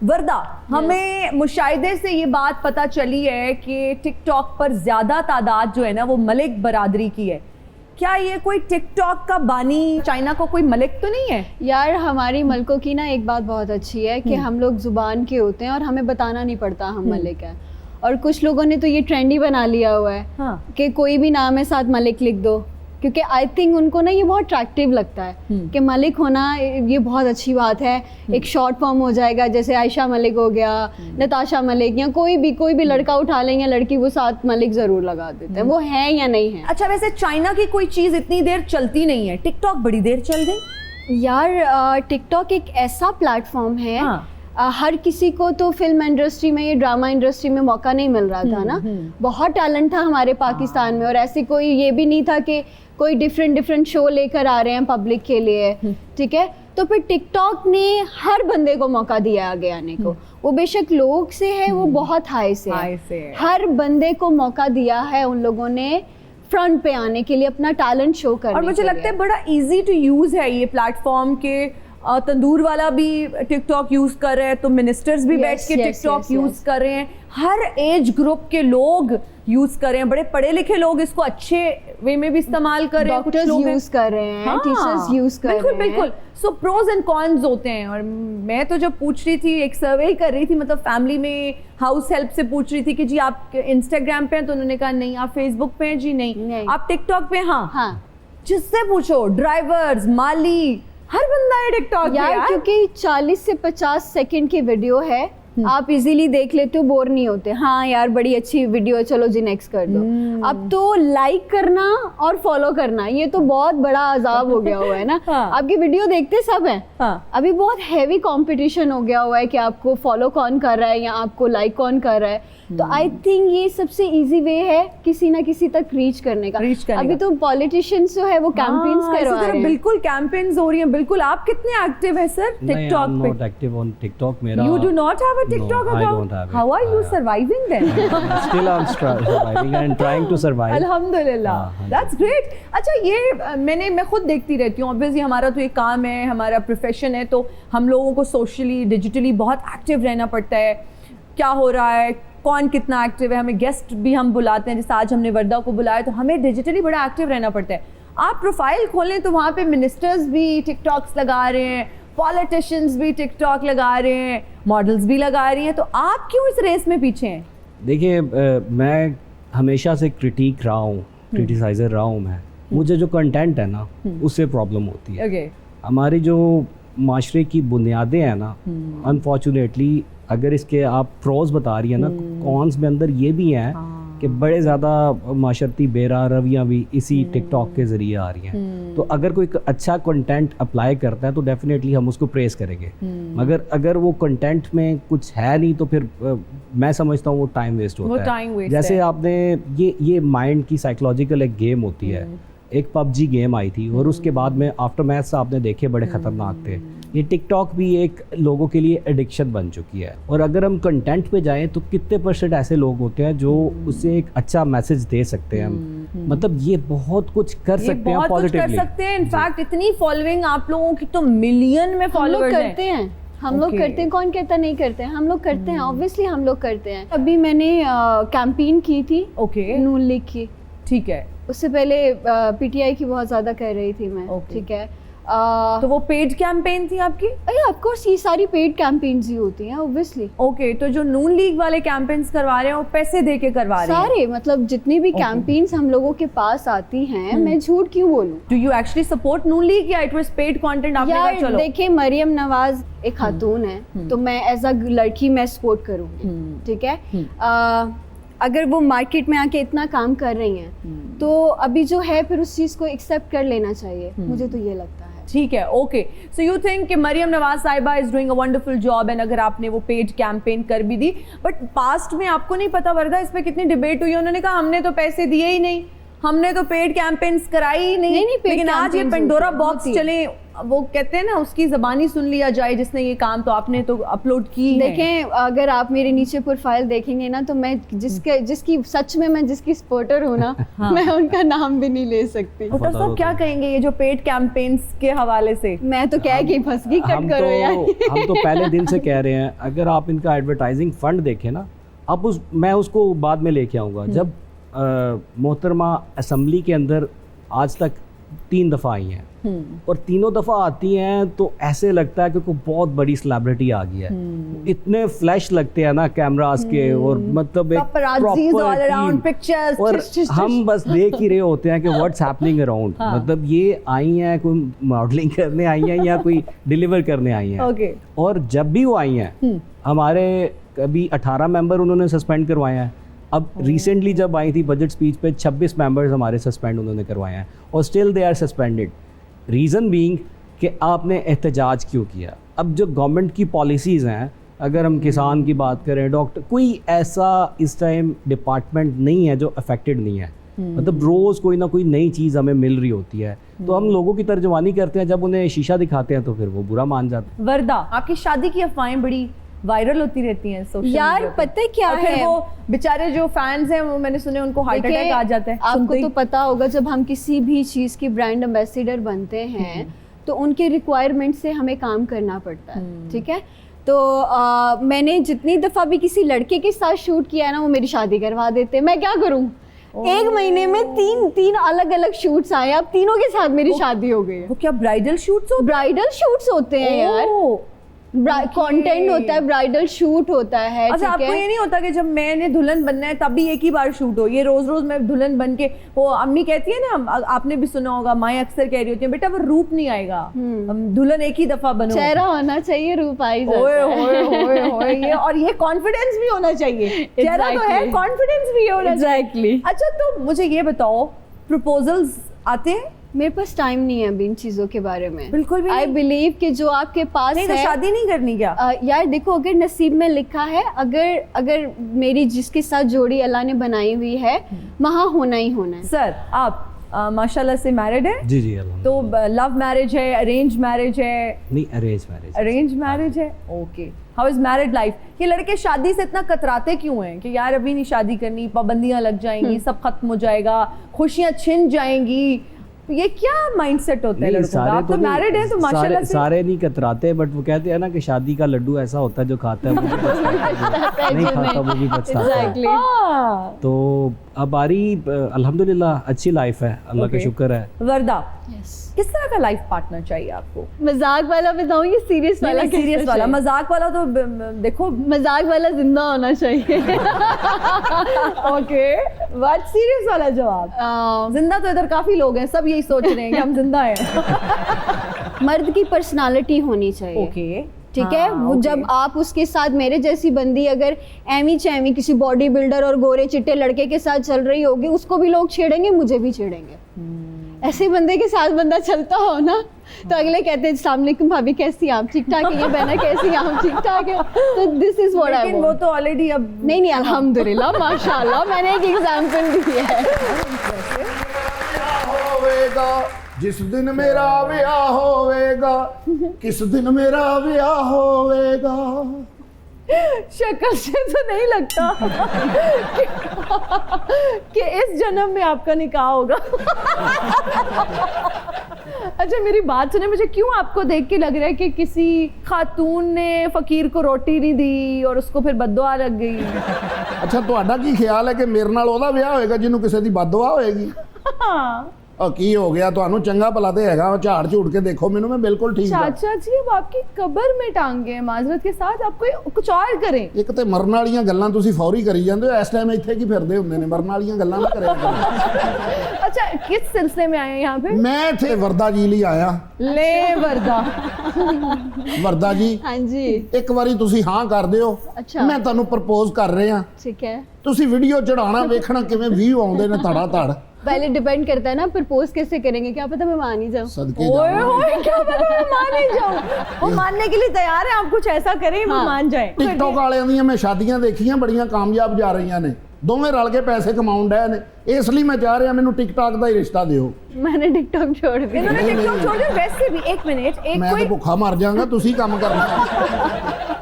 वर्दा, हमें मुशाहिदे से ये बात पता चली है कि टिकटॉक पर ज्यादा तादाद जो है ना वो मलिक बरादरी की है। क्या ये कोई टिकटॉक का बानी चाइना को कोई मलिक तो नहीं है? यार हमारी मलकों की ना एक बात बहुत अच्छी है कि हम लोग जुबान के होते हैं और हमें बताना नहीं पड़ता हम मलिक हैं। और कुछ लोगों ने तो ये ट्रेंड ही बना लिया हुआ है कि कोई भी नाम है साथ मलिक लिख दो, क्योंकि आई थिंक उनको ना ये बहुत अट्रैक्टिव लगता है कि मलिक होना ये बहुत अच्छी बात है। एक शॉर्ट फॉर्म हो जाएगा, जैसे आयशा मलिक हो गया, नताशा मलिक, या कोई भी लड़का उठा लेंगे, लड़की वो साथ मलिक जरूर लगा देते हैं। वो है या नहीं है? अच्छा, वैसे चाइना की कोई चीज इतनी देर चलती नहीं है, टिकटॉक बड़ी देर चल गई। यार टिकटॉक एक ऐसा प्लेटफॉर्म है, हर किसी को तो फिल्म इंडस्ट्री में, ये ड्रामा इंडस्ट्री में मौका नहीं मिल रहा था ना। बहुत टैलेंट था हमारे पाकिस्तान में, और ऐसे कोई ये भी नहीं था कि कोई डिफरेंट शो लेकर आ रहे हैं पब्लिक के लिए, ठीक है। तो फिर टिकटॉक ने हर बंदे को मौका दिया आगे आने को। वो बेशक लोग से है, वो बहुत हाई से है। हर बंदे को मौका दिया है उन लोगों ने फ्रंट पे आने के लिए, अपना टैलेंट शो करने के लिए। और मुझे लगता है बड़ा इजी टू यूज है ये प्लेटफॉर्म के। तंदूर वाला भी टिकटॉक यूज कर रहे हैं, तो मिनिस्टर्स भी बैठ के टिकटॉक यूज कर रहे हैं, हर एज ग्रुप के लोग यूज कर रहे हैं, बड़े पढ़े लिखे लोग इसको अच्छे वे में भी इस्तेमाल कर रहे हैं, कुछ लोग यूज कर रहे हैं, टीचर्स यूज कर रहे हैं। बिल्कुल। सो प्रोज एंड कॉन्स होते हैं। और मैं तो जब पूछ रही थी, एक सर्वे कर रही थी, मतलब फैमिली में हाउस हेल्प से पूछ रही थी कि जी आप इंस्टाग्राम पे हैं, तो उन्होंने कहा नहीं। आप फेसबुक पे हैं? जी नहीं। आप टिकटॉक पे? हाँ। जिससे पूछो, ड्राइवर्स, माली, हर बंदा है टिकटॉक यार, क्योंकि 40 से 50 सेकंड की वीडियो है, आप इजीली देख लेते हो, बोर नहीं होते। हाँ यार बड़ी अच्छी वीडियो है, चलो जी नेक्स्ट कर दो। अब तो लाइक करना और फॉलो करना ये तो बहुत बड़ा अजाब हो गया हुआ है ना। आपकी वीडियो देखते सब हैं। अभी बहुत हैवी कंपटीशन हो गया हुआ है कि आपको फॉलो कौन कर रहा है या आपको लाइक कौन कर रहा है। तो आई थिंक ये सबसे इजी वे है किसी ना किसी तक रीच करने का। अभी तो पॉलिटिशियंस जो है वो कैंपेन्स करवा रहे हैं। बिल्कुल कैंपेन्स हो रही हैं। बिल्कुल। आप कितने एक्टिव है सर टिकटॉक पे? Not active on TikTok. मेरा You do not have a TikTok account? How are you surviving then? Still I'm surviving and trying to survive. अल्हम्दुलिल्लाह, that's great. अच्छा, ये मैं खुद देखती रहती हूँ। ऑब्वियसली हमारा तो ये काम है, हमारा प्रोफेशन है, तो हम लोगों को सोशली डिजिटली बहुत एक्टिव रहना पड़ता है। क्या हो रहा है, कौन कितना एक्टिव है, हमें गेस्ट भी हम बुलाते हैं, जैसे आज हमने वर्दा को बुलाया, तो हमें डिजिटली बड़ा एक्टिव रहना पड़ता है। आप प्रोफाइल खोलें तो वहाँ पे मिनिस्टर्स भी टिकटॉक्स लगा रहे हैं, पॉलिटिशियंस भी टिकटॉक लगा रहे हैं, मॉडल्स भी लगा रही हैं, तो आप क्यों इस रेस में पीछे हैं? देखिए, मैं हमेशा से क्रिटिसाइजर रहा हूँ मैं। मुझे जो कंटेंट है ना उससे प्रॉब्लम होती है। हमारी जो माशरे की बुनियादें हैं ना, अनफॉर्चुनेटली अगर इसके आप प्रोज बता रही है ना, कॉन्स में अंदर ये भी हैं कि बड़े ज़्यादा माशरती बेरा रवियाँ भी इसी टिकटॉक के ज़रिए आ रही हैं। तो अगर कोई अच्छा कंटेंट अप्लाई करता है तो डेफिनेटली हम उसको प्रेस करेंगे, मगर अगर वो कंटेंट में कुछ है नहीं तो फिर मैं समझता हूँ वो टाइम वेस्ट होता है। जैसे आपने ये माइंड की साइकोलॉजिकल एक गेम होती है। एक पबजी गेम आई थी और उसके बाद में आफ्टरमैथ्स आपने देखे बड़े ख़तरनाक थे। ये टिकटॉक भी एक लोगों के लिए एडिक्शन बन चुकी है। और अगर हम कंटेंट पे जाएं तो कितने % ऐसे लोग होते हैं जो उससे एक अच्छा मैसेज दे सकते हैं। मतलब ये बहुत कुछ कर सकते हैं, पॉजिटिवली कर सकते हैं। इनफैक्ट इतनी फॉलोइंग आप लोगों की तो मिलियन में फॉलोअर्स करते हैं। हम लोग करते हैं, कौन कहता नहीं करते हैं, हम लोग करते हैं, ऑब्वियसली हम लोग करते हैं। अभी मैंने कैंपेन की थी नून लीग की, ठीक है। उससे पहले पीटीआई की बहुत ज़्यादा कर रही थी मैं, ठीक है। तो वो पेड कैंपेन थी आपकी? ऑफ कोर्स ये सारी पेड कैंपेन्स ही होती हैं ऑब्वियसली। तो जो नून लीग वाले कैंपेन्स करवा रहे हैं वो पैसे दे के करवा रहे हैं सारे, मतलब जितनी भी कैंपेन्स हम लोगों के पास आती हैं। मैं झूठ क्यों बोलूं? Do you actually support Noon league या इट वाज पेड कंटेंट? आपने कहा चलो। देखिए, मरियम नवाज एक खातून है, तो मैं एज अ लड़की मैं सपोर्ट करूंगी, ठीक है। अगर वो मार्केट में आके इतना काम कर रही हैं तो अभी जो है फिर उस चीज़ को एक्सेप्ट कर लेना चाहिए, मुझे तो ये लगता है। ठीक है, ओके। सो यू थिंक कि मरियम नवाज साहिबा is doing a wonderful job, and अगर आपने वो पेड कैंपेन कर भी दी, बट पास्ट में आपको नहीं पता वर्दा इस पे कितनी डिबेट हुई। उन्होंने कहा हमने तो पैसे दिए ही नहीं, हमने तो पेड कैंपेन्स कराई ही नहीं, लेकिन आज ये पेंडोरा बॉक्स चले वो कहते हैं ना उसकी ज़बानी सुन लिया जाए जिसने ये काम, तो आपने तो अपलोड की है। देखें, अगर आप मेरे नीचे प्रोफाइल देखेंगे ना तो मैं जिसकी सच में मैं जिसकी सपोर्टर हूँ ना हाँ। मैं उनका नाम भी नहीं ले सकती। डॉक्टर साहब क्या कहेंगे ये जो पेड कैंपेन्स के हवाले से? मैं तो कह के फंस गई, कट करो यार। हम तो पहले दिन से कह रहे हैं, अगर आप इनका एडवर्टाइजिंग फंड देखें ना, अब मैं उसको बाद में लेके आऊँगा। जब मोहतरमा असेंबली के अंदर आज तक 3 दफ़ा आई हैं और तीनों दफ़ा आती हैं तो ऐसे लगता है कि कोई बहुत बड़ी सेलिब्रिटी आ गई है। इतने फ्लैश लगते हैं ना कैमरास के, और मतलब एक पिक्चर्स, और हम बस देख ही रहे होते हैं कि व्हाट्स हैपनिंग अराउंड। मतलब ये आई हैं, कोई मॉडलिंग करने आई हैं या कोई डिलीवर करने आई हैं। और जब भी वो आई हैं, हमारे कभी 18 मेंबर उन्होंने सस्पेंड करवाए हैं। अब रिसेंटली जब आई थी बजट स्पीच पे 26 मेंबर्स हमारे सस्पेंड उन्होंने करवाए हैं, और still they are suspended. Reason being कि आपने एहतजाज क्यों किया। अब जो गवर्नमेंट की पॉलिसीज़ हैं, अगर हम किसान की बात करें, डॉक्टर, कोई ऐसा इस टाइम डिपार्टमेंट नहीं है जो अफेक्टेड नहीं है। मतलब रोज़ कोई ना कोई नई चीज़ हमें मिल रही होती है, तो हम लोगों की तर्जमानी करते हैं। जब उन्हें शीशा दिखाते हैं तो फिर वो बुरा मान जाते हैं। वर्दा, आपकी शादी की अफवाहें बड़ी वायरल होती रहती हैं सोशल यार मीडिया पे। पता है क्या और फिर है, वो बेचारे जो फैंस हैं वो मैंने सुने उनको हार्ट अटैक आ जाता है। आपको तो पता होगा जब हम किसी भी चीज़ की ब्रांड एम्बेसडर बनते हैं तो उनके रिक्वायरमेंट से हमें काम करना पड़ता है, ठीक है। तो मैंने जितनी दफ़ा भी किसी लड़के के साथ शूट किया है ना, वो मेरी शादी करवा देते हैं। मैं क्या करूँ? 1 महीने में तीन अलग अलग शूट्स आए, अब तीनों के साथ मेरी शादी हो गई है। वो क्या ब्राइडल शूट्स ब्राइडल शूट्स होते हैं यार, कंटेंट होता है, ब्राइडल शूट होता है। अच्छा, आपको ये नहीं होता कि जब मैंने दुल्हन बनना है तब भी एक ही बार शूट हो? ये रोज रोज मैं दुल्हन बन के, वो अम्मी कहती है ना, आपने भी सुना होगा, माएँ अक्सर कह रही होती है, बेटा वो रूप नहीं आएगा, दुल्हन एक ही दफा बनो, चेहरा होना चाहिए, रूप आई जाता है। ओए ओए ये, और ये कॉन्फिडेंस भी होना चाहिए। चेहरा तो है, कॉन्फिडेंस भी होना चाहिए। अच्छा, तो मुझे ये बताओ, प्रपोजल्स आते हैं? मेरे पास टाइम नहीं है अभी इन चीज़ों के बारे में, बिल्कुल भी। आई बिलीव कि जो आपके पास नहीं, है, तो शादी नहीं करनी क्या? यार देखो, अगर नसीब में लिखा है, अगर मेरी जिसके साथ जोड़ी अल्लाह ने बनाई हुई है, वहाँ होना ही होना है। सर, आप माशाल्लाह से मैरिड है? जी जी। तो लव मैरिज है, अरेंज मैरिज है? नहीं, अरेंज मैरिज। अरेंज मैरिज है, okay. How is married life? ये लड़के शादी से इतना कतराते क्यों हैं कि यार अभी नहीं शादी करनी, पाबंदियां लग जाएंगी, सब खत्म हो जाएगा, खुशियां छिन जाएंगी? ये क्या माइंडसेट होता है लड़कों का? आप तो मैरिड है तो माशाल्लाह से। सारे नहीं कतराते, बट वो कहते हैं ना कि शादी का लड्डू ऐसा होता है जो खाता है वो भी पछताता है, नहीं खाता वो भी पछताता है। तो अब आ रही, अल्हम्दुलिल्लाह अच्छी लाइफ है, अल्लाह का शुक्र है। वर्दा, किस तरह का लाइफ पार्टनर चाहिए आपको? मजाक वाला बताऊं या सीरियस वाला? सीरियस वाला। मजाक वाला तो देखो, मजाक वाला जिंदा होना चाहिए। ओके, व्हाट सीरियस वाला जवाब? जिंदा तो इधर काफी लोग हैं, सब यही सोच रहे हैं कि हम जिंदा हैं। मर्द की पर्सनालिटी होनी चाहिए। ओके, ठीक है। वो जब आप उसके साथ, मेरे जैसी बंदी अगर एमी चैमी किसी बॉडी बिल्डर और गोरे चिट्टे लड़के के साथ चल रही होगी, उसको भी लोग छेड़ेंगे, मुझे भी छेड़ेंगे। ऐसे बंदे के साथ बंदा चलता हो ना, तो अगले कहते हैं अस्सलाम वालेकुम भाभी, कैसी आप? ठीक ठाक है। ये बहना कैसी आप? ठीक ठाक है। तो this is what I want. वो तो ऑलरेडी अब नहीं, अल्हम्दुलिल्लाह, माशाल्लाह, मैंने एक एग्जांपल दी है। जिस दिन मेरा ब्याह होवेगा, किस दिन मेरा ब्याह होवेगा। शक्ल से तो नहीं लगता कि इस जन्म में आपका निकाह होगा। अच्छा, मेरी बात सुने, मुझे क्यों आपको देख के लग रहा है कि किसी खातून ने फकीर को रोटी नहीं दी और उसको फिर बद्दुआ लग गई? अच्छा, ਤੁਹਾਡਾ ਕੀ ਖਿਆਲ ਹੈ ਕਿ ਮੇਰੇ ਨਾਲ ਉਹਦਾ ਵਿਆਹ ਹੋਏਗਾ ਜਿਹਨੂੰ ਕਿਸੇ ਦੀ ਬਦਦੁਆ ਹੋਏਗੀ? ਕੀ ਹੋ ਗਿਆ ਤੁਹਾਨੂੰ? ਚੰਗਾ ਭਲਾ ਤੇ ਹੈਗਾ, ਝਾੜ ਝੂੜ ਕੇ ਦੇਖੋ ਮੈਨੂੰ, मैं बिल्कुल ठीक हूं। चाचा जी, अब आपकी कब्र में टांगे हैं, माजरत के साथ आप कोई कुछ और करें। ਇੱਕ ਤੇ ਮਰਨ ਵਾਲੀਆਂ ਗੱਲਾਂ ਤੁਸੀਂ ਫੌਰੀ ਕਰੀ ਜਾਂਦੇ ਹੋ, ਇਸ ਟਾਈਮ ਇੱਥੇ ਕੀ ਫਿਰਦੇ ਹੁੰਦੇ ਨੇ? ਮਰਨ ਵਾਲੀਆਂ ਗੱਲਾਂ ਨਾ ਕਰਿਆ ਕਰੋ। अच्छा, किस सिलसिले में आए हैं यहाँ पे? मैं ਇੱਥੇ ਵਰਦਾ ਜੀ ਲਈ ਆਇਆ। ले वर्दा। ਵਰਦਾ ਜੀ, हाँ जी, ਇੱਕ ਵਾਰੀ ਤੁਸੀਂ ਹਾਂ ਕਰ ਦਿਓ, ਅੱਛਾ। ਮੈਂ ਤੁਹਾਨੂੰ ਪ੍ਰਪੋਜ਼ ਕਰ ਰਿਹਾ। ठीक है। ਤੁਸੀਂ ਵੀਡੀਓ ਚੜਾਉਣਾ, ਵੇਖਣਾ ਕਿਵੇਂ ਵਿਊ ਆਉਂਦੇ ਨੇ ਧੜਾ ਧੜ। पहले डिपेंड करता है ना प्रपोज कैसे करेंगे, क्या पता मैं मान ही जाऊँ। सदके ओए जाऊं। होए क्या पता मैं मान ही जाऊं। वो मानने के लिए तैयार है, आप कुछ ऐसा करें वो हाँ। मान जाए। ਟਿਕਟੋਕ ਵਾਲਿਆਂ ਦੀਆਂ ਮੈਂ ਸ਼ਾਦੀਆਂ ਦੇਖੀਆਂ, ਬੜੀਆਂ ਕਾਮਯਾਬ ਜਾ ਰਹੀਆਂ ਨੇ, ਦੋਵੇਂ ਰਲ ਕੇ ਪੈਸੇ ਕਮਾਉਣ ਡਏ ਨੇ। ਇਸ ਲਈ ਮੈਂ ਚਾਹ ਰਿਹਾ ਮੈਨੂੰ ਟਿਕਟੌਕ ਦਾ ਹੀ ਰਿਸ਼ਤਾ ਦਿਓ। मैंने टिकटॉक छोड़ दिया। इन्होंने टिकटॉक छोड़ दिया। वैसे भी एक मिनट, एक ਮੈਂ कोई ਤਾਂ ਭੁੱਖਾ ਮਰ ਜਾਵਾਂਗਾ, ਤੁਸੀਂ ਕੰਮ ਕਰਨਾ।